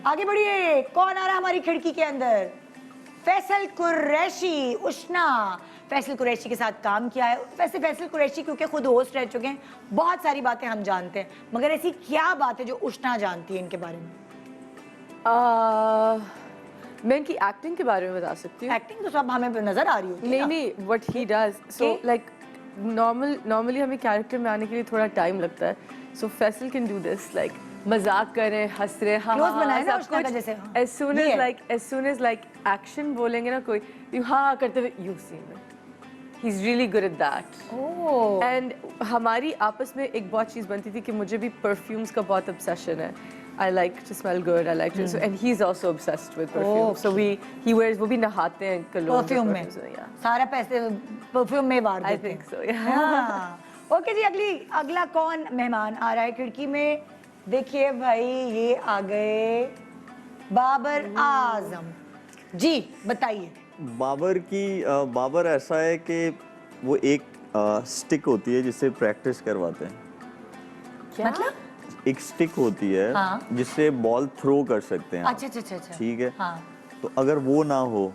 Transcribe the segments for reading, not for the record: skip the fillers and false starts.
आगे बढ़िए, कौन आ रहा है हमारी खिड़की के अंदर? फैसल कुरैशी, उष्णा। फैसल कुरैशी के साथ काम किया है। वैसे फैसल कुरैशी क्योंकि खुद होस्ट रह चुके हैं, बहुत सारी बातें हम जानते हैं, मगर ऐसी क्या बात है जो उष्णा जानती है इनके बारे में? मैं इनकी एक्टिंग के बारे में बता सकती हूँ। एक्टिंग तो सब हमें नजर आ रही होती है ना। नहीं, what he does, so like normally हमें कैरेक्टर में आने के लिए थोड़ा टाइम लगता है। So Faisal can do this, like मजाक करें, हंस रहे, हाँ Close बनाए ना सब उष्णा का कुछ। जैसे, हाँ। as soon as like action बोलेंगे ना कोई, यू हाँ करते हुए, यू सी में, he is really good at that. Oh. And हमारी आपस में एक बहुत चीज़ बनती थी कि मुझे भी परफ्यूम्स का बहुत ऑब्सेशन है। I like to smell good. I like to, so, and he's also obsessed with perfume. So he wears, वो भी नहाते हैं cologne परफ्यूम में, yeah. सारा पैसे परफ्यूम में वार I देते think हैं। so, yeah. ओके जी, अगला कौन मेहमान आ रहा है खिड़की में? देखिए भाई, ये आ गए बाबर आजम जी, बताइए। बाबर ऐसा है कि वो एक स्टिक होती है जिससे प्रैक्टिस करवाते हैं। क्या? मतलब एक स्टिक होती है, हाँ। जिससे बॉल थ्रो कर सकते हैं आप। अच्छा। ठीक है। हाँ। तो अगर वो ना हो,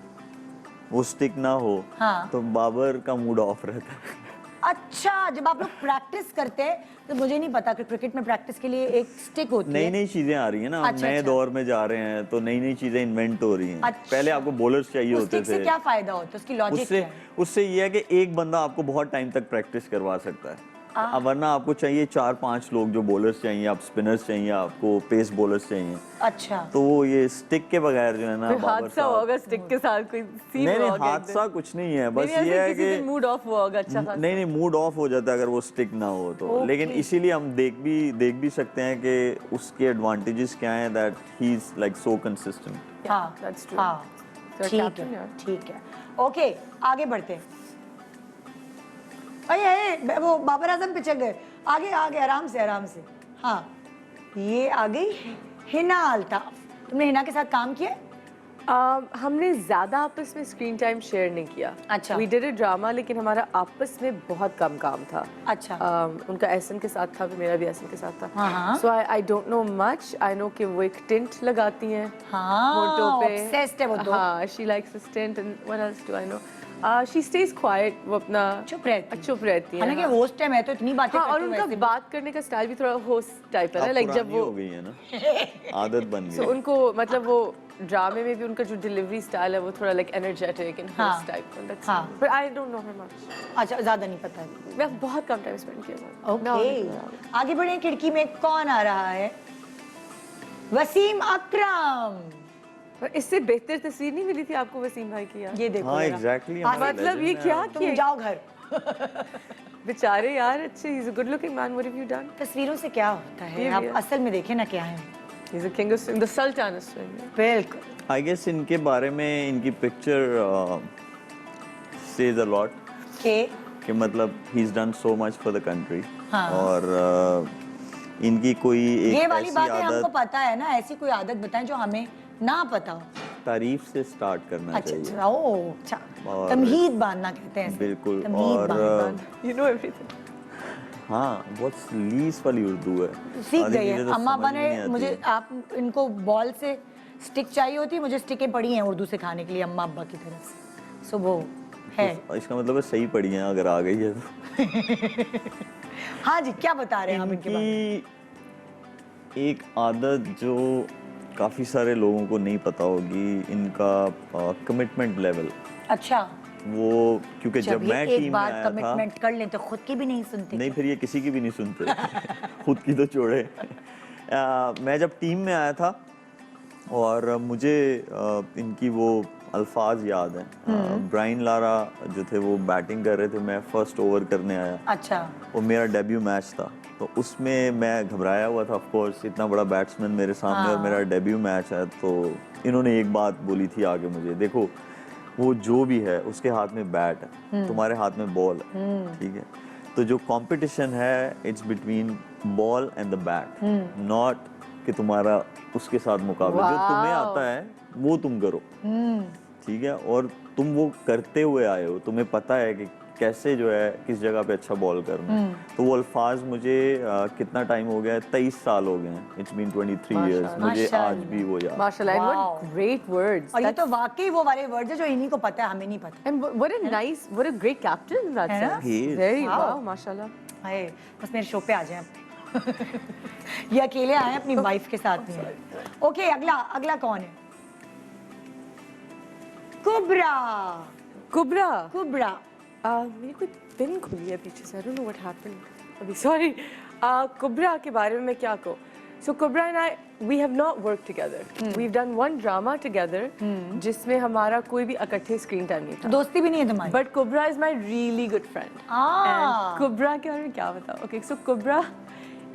वो स्टिक ना हो, हाँ। तो बाबर का मूड ऑफ रहता है। अच्छा, जब आप लोग प्रैक्टिस करते हैं तो मुझे नहीं पता कि क्रिकेट में प्रैक्टिस के लिए एक स्टिक होती है। नई चीजें आ रही है ना, अच्छा, नए अच्छा। दौर में जा रहे हैं तो नई चीजें इन्वेंट हो रही हैं। अच्छा। पहले आपको बॉलर्स चाहिए उस होते स्टिक से थे। क्या फायदा होता है? उसकी लॉजिक क्या है? उससे ये है कि एक बंदा आपको बहुत टाइम तक प्रैक्टिस करवा सकता है। अब वरना आपको चाहिए 4-5 लोग, जो बॉलर्स चाहिए, आप स्पिनर्स चाहिए, आपको पेस बॉलर्स चाहिए। अच्छा। तो ये स्टिक के बगैर जो है ना, कोई बाबर हादसा साहब, होगा स्टिक के साथ, कोई सीन नहीं होगा हादसा कुछ नहीं है, बस नहीं, ये है किसी दिन कि मूड ऑफ हुआ होगा अच्छा खासा। नहीं मूड ऑफ हो जाता है अगर वो स्टिक ना हो तो। Okay. लेकिन इसीलिए हम देख भी सकते हैं कि उसके एडवांटेजेस क्या हैं, that he is like so consistent. हाँ, that's true. हाँ, So ठीक captain, है, yeah. ठीक है। ओके, आगे बढ़ते हैं। अरे वो बाबर आजम पे चल गए। आगे आराम से। हाँ, ये आ गई हिना अल्ताफ। तुमने हिना के साथ काम किया? हमने ज्यादा आपस में स्क्रीन टाइम शेयर नहीं किया। अच्छा। We did a drama, लेकिन हमारा आपस में बहुत कम काम था। अच्छा। उनका एहसन के साथ था, मेरा भी एहसन के साथ था। हाँ। So I don't know much. I know कि वो एक टिंट लगाती हैं हाँ, होठों पे। obsessed है वो तो। हाँ, she likes a tint, and what else do I know? She stays quiet. वो अपना चुप रहती है। हालांकि हाँ। होस्ट है, मैं तो इतनी बातें हाँ, और करती हूँ उनका वैसे भी। बात करने का स्टाइल भी थोड़ा होस्ट टाइप है ना, अब लाइक जब पुरानी वो हो गई है ना, आदत बन So गई। उनको मतलब वो ड्रामे में भी उनका जो डिलीवरी स्टाइल है वो थोड़ा लाइक एनर्जेटिक एंड हाँ। होस्ट टाइप का। That's हाँ। it. But I don't know her much. अच्छा, ज्यादा नहीं पता है। मैं बहुत कम टाइम स्पेंड किया। ओके, आगे बढ़े। खिड़की में कौन आ रहा है? वसीम अकरम। पर इससे बेहतर तस्वीर नहीं मिली थी आपको वसीम भाई की यार? ये देखो हाँ जरा। एग्जैक्टली, मतलब ये क्या तुम किया? जाओ घर। बेचारे यार, अच्छे, he's a good looking man. What have you done? तस्वीरों से क्या होता है, ये आप भी है। असल में देखें ना क्या है। He's a king of swing, the sultan of swing. बिल्कुल। आई गेस इनके बारे में इनकी पिक्चर सेज अ लॉट कि मतलब he is done so much for the country. हाँ। और इनकी कोई एक ये वाली ऐसी बातें हमको आदत, पता है ना, ऐसी कोई आदत बताएं जो हमें ना पता हो। तारीफ से स्टार्ट करना अच्छा चाहिए। अच्छा, ओ अच्छा, और- तमहीद बांधना कहते हैं इसे। बिल्कुल। तमहीद और बांधना। You know everything. हाँ, बहुत लीस वाली उर्दू है। सीख आधी गई है चीज़ें तो अम्मा समझ अब्बा ही नहीं ने। आती मुझे हैं। आप इनको बॉल से स्टिक चाहिए होती है, मुझे स्टिकें पड़ी हैं उर्दू सिखाने के लिए अम्मा अब्बा की तरफ से। सो वो है। तो इसका मतलब है सही पढ़ी है अगर आ गई है तो। हाँ जी, क्या बता रहे हैं आप इनके बारे में? इनकी एक आदत जो काफ़ी सारे लोगों को नहीं पता होगी, इनका कमिटमेंट लेवल। अच्छा, वो क्योंकि जब ये मैं एक टीम में बार आया था, कमिटमेंट कर लें तो खुद की भी नहीं सुनते। नहीं फिर ये किसी की भी नहीं सुनते। खुद की तो छोड़े। मैं जब टीम में आया था और मुझे इनकी वो अल्फाज याद हैं। ब्रायन लारा जो थे वो बैटिंग कर रहे थे, मैं फर्स्ट ओवर करने आया। अच्छा। वो मेरा डेब्यू मैच था, तो उसमें मैं घबराया हुआ था। ऑफ कोर्स इतना बड़ा बैट्समैन मेरे सामने और मेरा डेब्यू मैच है, तो इन्होंने एक बात बोली थी आगे मुझे, देखो वो जो भी है उसके हाथ में बैट है, तुम्हारे हाथ में बॉल है, ठीक है? तो जो कंपटीशन है it's between ball and the bat, not कि तुम्हारा उसके साथ मुकाबला। जो तुम्हें आता है वो तुम करो, ठीक है? और तुम वो करते हुए आए हो, तुम्हें पता है कि कैसे जो है किस जगह पे अच्छा बॉल करना है। तो वो अल्फाज मुझे कितना टाइम हो गया है, 23 साल हो गए हैं, इट्स बीन 23 इयर्स, मुझे आज भी वो याद। Mashallah, and Wow. what great words. और ये तो वाकई वो वाले वर्ड है जो इन्हीं को पता है, हमें नहीं पता। And what a nice, what a great captain in that है ना? sense. He is. Very Wow. wow, mashallah. हाय, बस मेरे शो पे आ जाएं ये अकेले आए अपनी वाइफ के साथ में। ओके, अगला अगला कौन है? कुब्रा। Kubra. कुब्रा मेरी कोई पिन खुली है पीछे से. I don't know what happened. अभी sorry. Kubra के बारे में मैं क्या कहूँ? So Kubra and I, we have not worked together. We've done one drama together, जिसमें हमारा कोई भी इकट्ठे स्क्रीन टाइम नहीं था. दोस्ती भी नहीं है तुम्हारी? But Kubra is my really good friend. And Kubra के बारे में क्या बताऊँ? Okay, so Kubra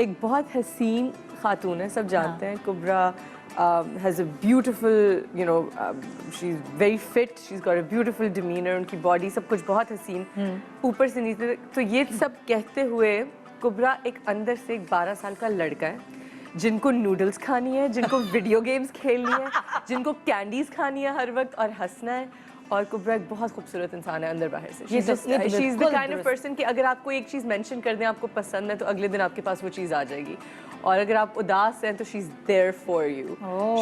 एक बहुत हसीन खातून है, सब जानते हैं. Kubra has a beautiful, you know, she's very fit. She's got a beautiful demeanor. उनकी body सब कुछ बहुत हसीन. ऊपर से नीचे तक. तो ये सब कहते हुए Kubra एक अंदर से एक 12 साल का लड़का है, जिनको नूडल्स खानी है, जिनको वीडियो गेम्स खेलनी है, जिनको कैंडीज खानी है हर वक्त और हंसना है. और कुब्रा एक बहुत खूबसूरत इंसान है अंदर बाहर से. ये तो शी इज द बिल्कुल काइंड ऑफ पर्सन कि अगर आपको एक चीज़ मेंशन कर दें, आपको पसंद है, तो अगले दिन आपके पास वो चीज़ आ जाएगी. और अगर आप उदास हैं तो she is there for you.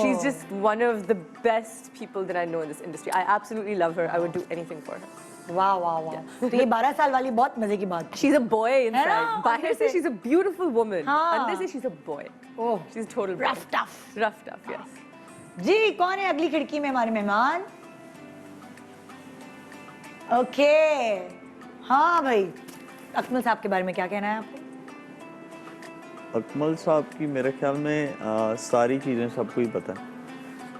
She is just one of the best people that I know in this industry. I absolutely love her. I would do anything for her. वाह वाह वाह, तो ये 12 साल वाली बहुत मजे की बात है। She's a boy inside. ना? बाहर अंदर से से- she's a beautiful woman. हाँ। अंदर से she's a boy. Oh, She's a total boy. Rough tough. Rough tough, yes. जी कौन है अगली खिड़की में हमारे मेहमान? ओके, हाँ भाई, अकमल साहब के बारे में क्या कहना है आपको? अकमल साहब की मेरे ख्याल में सारी चीज़ें सबको ही पता है.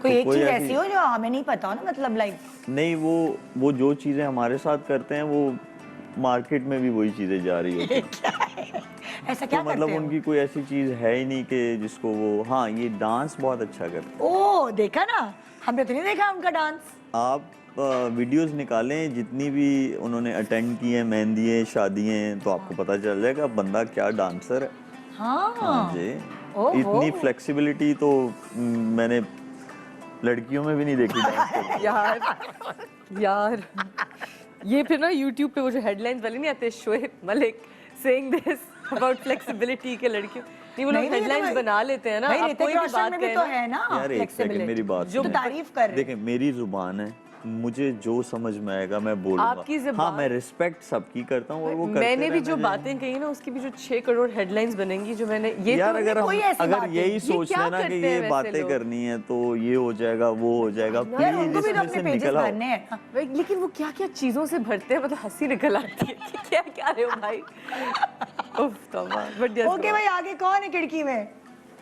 कोई तो एक कोई चीज ऐसी- ऐसी हो जो हमें नहीं पता हो ना, मतलब लाइक नहीं, वो जो चीज़ें हमारे साथ करते हैं वो मार्केट में भी वही चीज़ें जा रही होती हैं. ऐसा क्या तो मतलब करते उनकी कोई ऐसी चीज़ है ही नहीं कि जिसको वो, हाँ ये डांस बहुत अच्छा करते हैं. ओ देखा ना, हमने तो नहीं देखा उनका डांस। आप वीडियोस निकालें जितनी भी उन्होंने अटेंड की हैं, मेहंदी है, शादी हैं, तो आपको पता चल जाएगा बंदा क्या डांसर है. हाँ हाँ जी. ओहो। इतनी फ्लेक्सिबिलिटी तो मैंने लड़कियों में भी नहीं देखी डांस करते. यार ये फिर ना YouTube पे वो जो हेडलाइंस वाले नहीं आते, Shoaib Malik saying this about flexibility के लड़कियों, नहीं वो लोग नहीं, नहीं, हेडलाइंस नहीं, बना लेते हैं ना. भाई आप ऋतिक कोई भी रोशन बात में भी कहें तो ना. है ना यार एक सेकंड flexibility। मेरी बात जो सुनो. तारीफ कर रहे देखिए मेरी जुबान है, मुझे जो समझ में आएगा मैं बोलूंगा. आपकी जुबान- हाँ मैं रिस्पेक्ट सबकी करता हूँ और वो करते मैंने भी रहना जो चाहिए. बातें कही ना, उसकी भी जो 6 करोड़ हेडलाइंस बनेंगी जो मैंने ये यार तो अगर कोई हम ऐसी अगर बात यही नहीं। सोच क्या लेना कि करते हैं ये वैसे बातें लोग? करनी है तो ये हो जाएगा वो हो जाएगा, यार प्लीज उनको भी तो इसमें अपने से पेजेस निकल आओ. भरने हैं। भाई, लेकिन वो क्या क्या चीजों से भरते हैं, मतलब हंसी निकल आती है कि क्या क्या रहे हो भाई. उफ तौबा. बट यस, ओके भाई, आगे कौन है खिड़की में?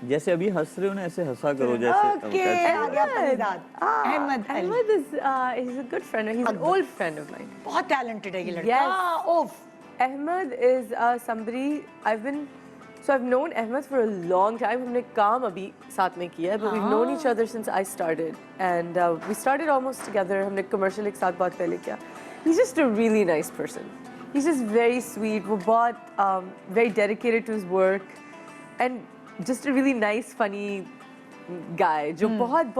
जैसे अभी हंस रहे हो ना, ऐसे हंसा करो जैसे ओके, आगे आपका मिजाज। Ahmed Ali, Ahmed is a good friend. He's an old friend of mine. बहुत टैलेंटेड है ये लड़का। Yes. Of, Ahmed is somebody I've known Ahmed for a long time. हमने काम अभी साथ में किया है, but we've known each other since I started, and we started almost together. हमने commercial एक साथ बहुत पहले किया. He's just a really nice person. He's just very sweet. वो बहुत very dedicated to his work, and just a really nice, funny guy. जो बहुत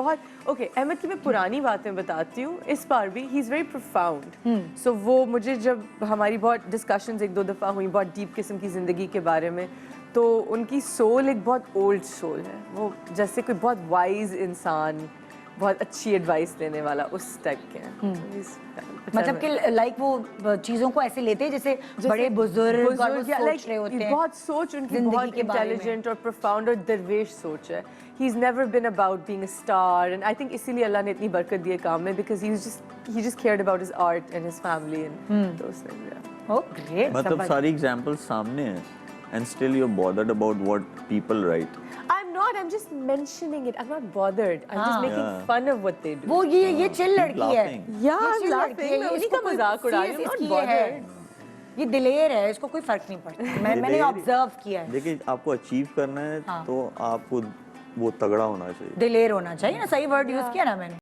okay. अहमद की मैं पुरानी बातें बताती हूँ. इस बार भी he's very profound. So वो मुझे जब हमारी बहुत discussions एक दो दफ़ा हुई बहुत deep किस्म की ज़िंदगी के बारे में, तो उनकी सोल एक बहुत ओल्ड सोल है. वो जैसे कोई बहुत वाइज इंसान, बहुत अच्छी एडवाइस देने वाला उस टाइप के हैं. So he's- मतलब कि लाइक वो चीजों को ऐसे लेते हैं जैसे बड़े बुजुर्ग और वो या सोच like रहे होते हैं। बहुत सोच उनकी जिंदगी बहुत के बारे में। इंटेलिजेंट और प्रोफाउंड और दरवेश सोच है. He's never been about being a star, and I think इसीलिए अल्लाह ने इतनी बरकत दी है काम में, because he just cared about his art and his family and those things. Yeah. Oh great, मतलब सारी एग्जांपल्स सामने हैं and still you're bothered about what people write. I'm not. I'm just mentioning it. I'm not bothered. I'm just making Yeah. fun of what they do. वो ये chill लड़की है। laughing. Yeah, ये I'm chill laughing. लड़की है, मैं ये उन्हीं इसको का कोई मजाक उड़ा रही हूँ, serious not इसकी ये है। bothered. ये दिलेर है, इसको कोई फर्क नहीं पड़ता। मैंने दिलेर- ऑब्जर्व किया है। देखिए आपको अचीव करना है हाँ। तो आपको वो तगड़ा होना चाहिए. दिलेर होना चाहिए ना, सही वर्ड यूज किया ना मैंने।